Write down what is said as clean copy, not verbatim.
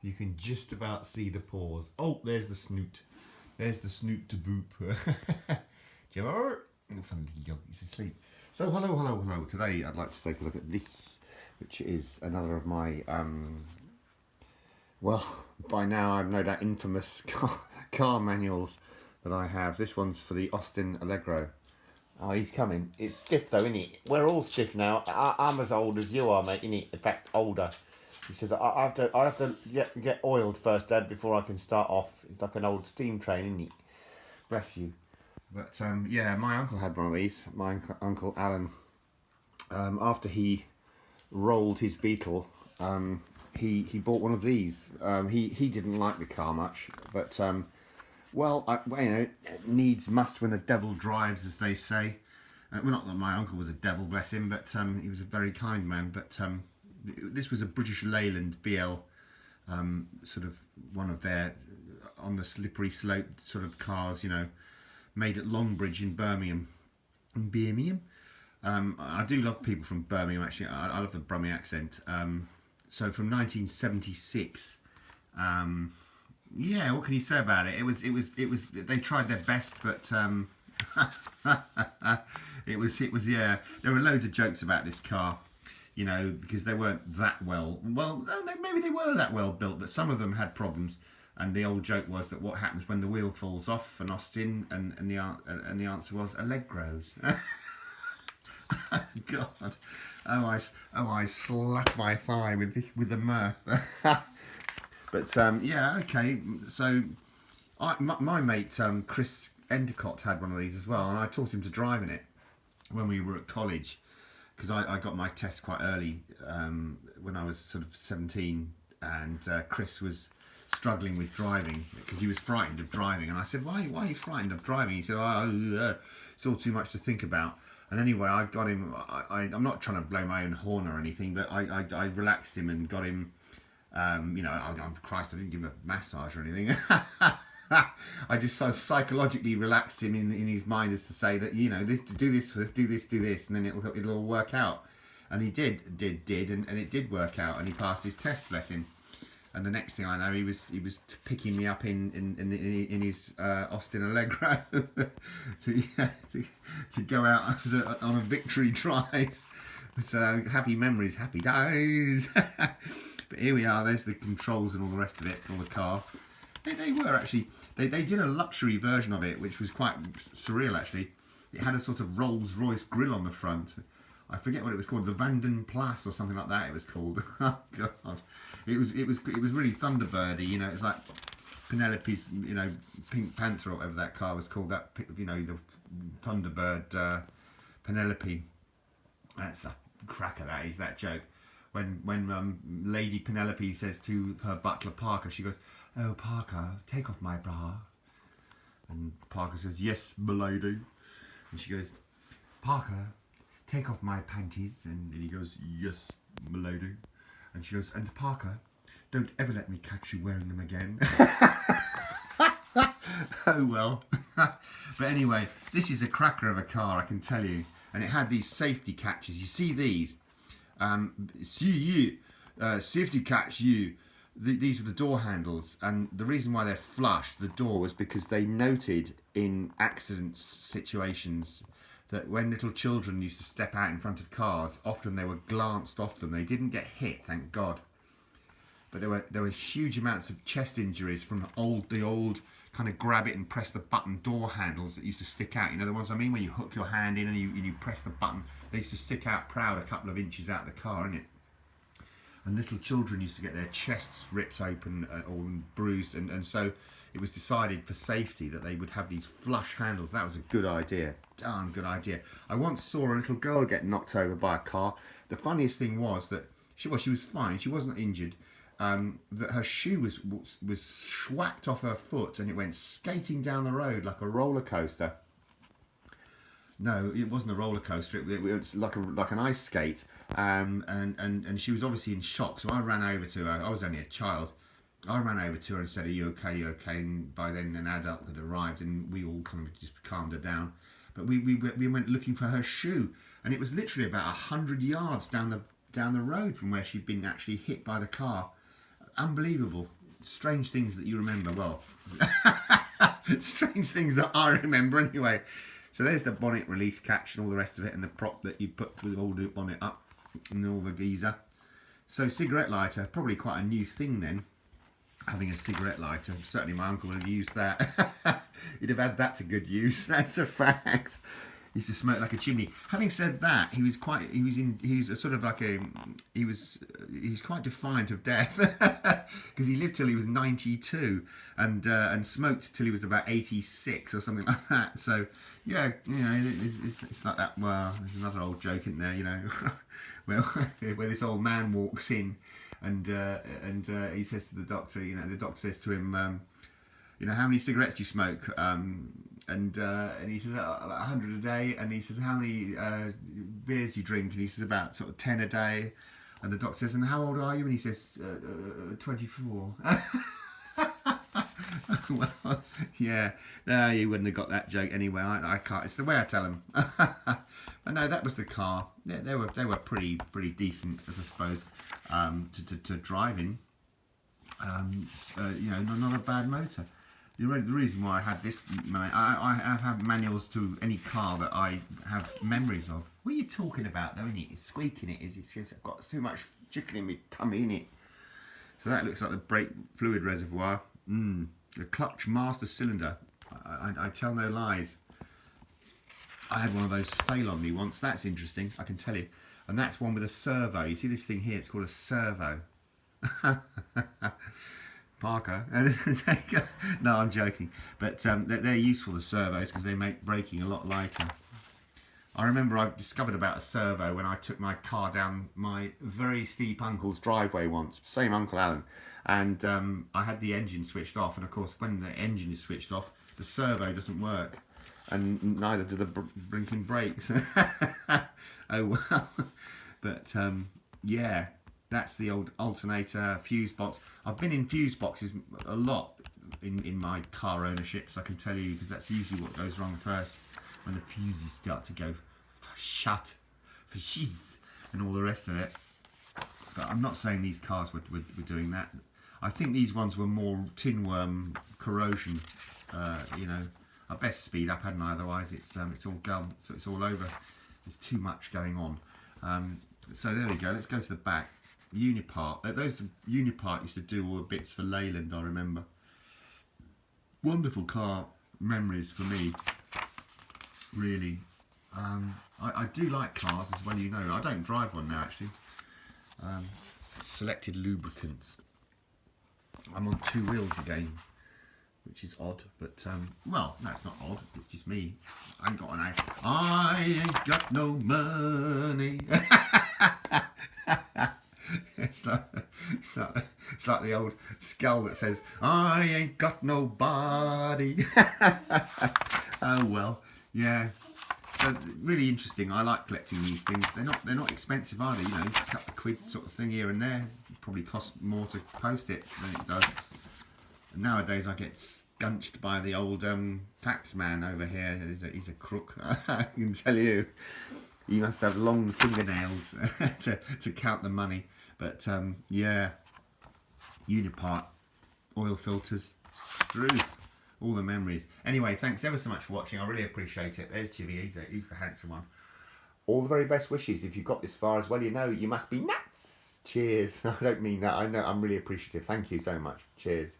You can just about see the paws. Oh, there's the snoot. There's the snoot to boop. Joe, funny little dog, he's asleep. So hello. Today I'd like to take a look at this, which is another of my well, by now I've no doubt infamous car manuals that I have. This one's for the Austin Allegro. Oh, he's coming. It's stiff though, isn't it? We're all stiff now. I'm as old as you are, mate, innit? In fact, older. He says, I have to get oiled first, Dad, before I can start off. It's like an old steam train, isn't it? Bless you. But yeah, my uncle had one of these. My uncle Alan. After he rolled his Beetle, he bought one of these. He didn't like the car much, but well, you know, needs must when the devil drives, as they say. Well, not that my uncle was a devil, bless him, but he was a very kind man. But this was a British Leyland BL, sort of one of their on the slippery slope sort of cars, you know, made at Longbridge in Birmingham. I do love people from Birmingham, actually. I love the Brummie accent. So from 1976. Yeah, what can you say about it? It was. They tried their best, but it was. Yeah, there were loads of jokes about this car, you know, because they weren't that well. Well, maybe they were that well built, but some of them had problems. And the old joke was that what happens when the wheel falls off an Austin, and the answer was Allegros. God, I slapped my thigh with the mirth. But yeah, okay. So my mate Chris Endicott had one of these as well, and I taught him to drive in it when we were at college, because I got my test quite early when I was sort of 17, and Chris was struggling with driving because he was frightened of driving, and I said, why are you frightened of driving? He said, it's all too much to think about. And anyway, I got him. I'm not trying to blow my own horn or anything, but I relaxed him and got him. You know, Christ, I didn't give him a massage or anything. I just psychologically relaxed him in his mind, as to say that, you know, do this, and then it'll all work out. And he did, and it did work out, and he passed his test, bless him. And the next thing I know, he was picking me up in his Austin Allegro to go out on a victory drive. So happy memories, happy days. But here we are. There's the controls and all the rest of it for the car. They were actually they did a luxury version of it, which was quite surreal actually. It had a sort of Rolls Royce grille on the front. I forget what it was called, the Vanden Plas or something like that. It was called. Oh God, it was really Thunderbirdy. You know, it's like Penelope's, you know, Pink Panther or whatever that car was called. That, you know, the Thunderbird Penelope. That's a cracker. That is, that joke. When Lady Penelope says to her butler Parker, she goes, "Oh Parker, take off my bra." And Parker says, "Yes, m'lady." And she goes, "Parker, take off my panties." And he goes, "Yes, m'lady." And she goes, "And Parker, don't ever let me catch you wearing them again." Oh well. But anyway, this is a cracker of a car, I can tell you. And it had these safety catches. You see these? Safety catch you. These were the door handles, and the reason why they're flush, the door, was because they noted in accident situations that when little children used to step out in front of cars, often they were glanced off them. They didn't get hit, thank God. But there were huge amounts of chest injuries from the old kind of grab it and press the button door handles that used to stick out. You know the ones I mean, where you hook your hand in and you press the button. They used to stick out proud a couple of inches out of the car, innit? And little children used to get their chests ripped open or bruised, and so it was decided for safety that they would have these flush handles. That was a good idea, darn good idea. I once saw a little girl get knocked over by a car. The funniest thing was that she was fine, she wasn't injured, but her shoe was schwacked off her foot, and it went skating down the road like a roller coaster. No, it wasn't a roller coaster. It was like an ice skate, and she was obviously in shock. So I ran over to her. I was only a child. I ran over to her and said, "Are you okay? You okay?" And by then, an adult had arrived, and we all kind of just calmed her down. But we went looking for her shoe, and it was literally about 100 yards down the road from where she'd been actually hit by the car. unbelievable. Strange things that you remember. Well, strange things that I remember anyway. So there's the bonnet release catch and all the rest of it, and the prop that you put with all the bonnet up and all the geezer. So cigarette lighter, probably quite a new thing then, having a cigarette lighter. Certainly my uncle would have used that. He'd have had that to good use, that's a fact. He used to smoke like a chimney. Having said that, he was quite defiant of death because he lived till he was 92 and smoked till he was about 86 or something like that. So yeah, you know, it's like that. Well, there's another old joke, isn't there? You know, well, where this old man walks in and he says to the doctor, you know, the doctor says to him, you know, how many cigarettes do you smoke? And he says about 100 a day. And he says, how many beers do you drink? And he says about sort of 10 a day. And the doctor says, and how old are you? And he says 24. Well, yeah, no, you wouldn't have got that joke anyway. I can't. It's the way I tell them. But no, that was the car. Yeah, they were pretty decent, as I suppose, to drive in. You know, not a bad motor. The reason why I had this, I have had manuals to any car that I have memories of. What are you talking about, though, isn't it? It's squeaking, it is. It's I've got so much chicken in my tummy, in it. So that looks like the brake fluid reservoir. The clutch master cylinder. I tell no lies. I had one of those fail on me once. That's interesting, I can tell you. And that's one with a servo. You see this thing here? It's called a servo. Parker. No, I'm joking. But they're useful, the servos, because they make braking a lot lighter. I remember I discovered about a servo when I took my car down my very steep uncle's driveway once. Same Uncle Alan. And I had the engine switched off. And of course, when the engine is switched off, the servo doesn't work. And neither do the blinking brakes. Oh, well. But, yeah. That's the old alternator fuse box. I've been in fuse boxes a lot in my car ownerships, I can tell you, because that's usually what goes wrong first, when the fuses start to go shut, for shiz, and all the rest of it. But I'm not saying these cars were doing that. I think these ones were more tin worm corrosion. You know, I best speed up, hadn't I? Otherwise, it's all gum, so it's all over. There's too much going on. So there we go. Let's go to the back. Unipart. Those Unipart used to do all the bits for Leyland, I remember. Wonderful car memories for me, really. I do like cars as well, you know. I don't drive one now, actually. Selected lubricants. I'm on 2 wheels again, which is odd, but, well, no, it's not odd. It's just me. I ain't got no money. It's like the old skull that says, I ain't got nobody. Oh well, yeah. So really interesting. I like collecting these things. They're not expensive either. You know, a couple of quid sort of thing here and there. It probably costs more to post it than it does. And nowadays I get scunched by the old tax man over here. He's a crook. I can tell you. You must have long fingernails to count the money. But yeah, Unipart, oil filters, Struth, all the memories. Anyway, thanks ever so much for watching. I really appreciate it. There's Jimmy, he's the handsome one. All the very best wishes. If you've got this far as well, you know you must be nuts. Cheers. I don't mean that. I know. I'm really appreciative. Thank you so much. Cheers.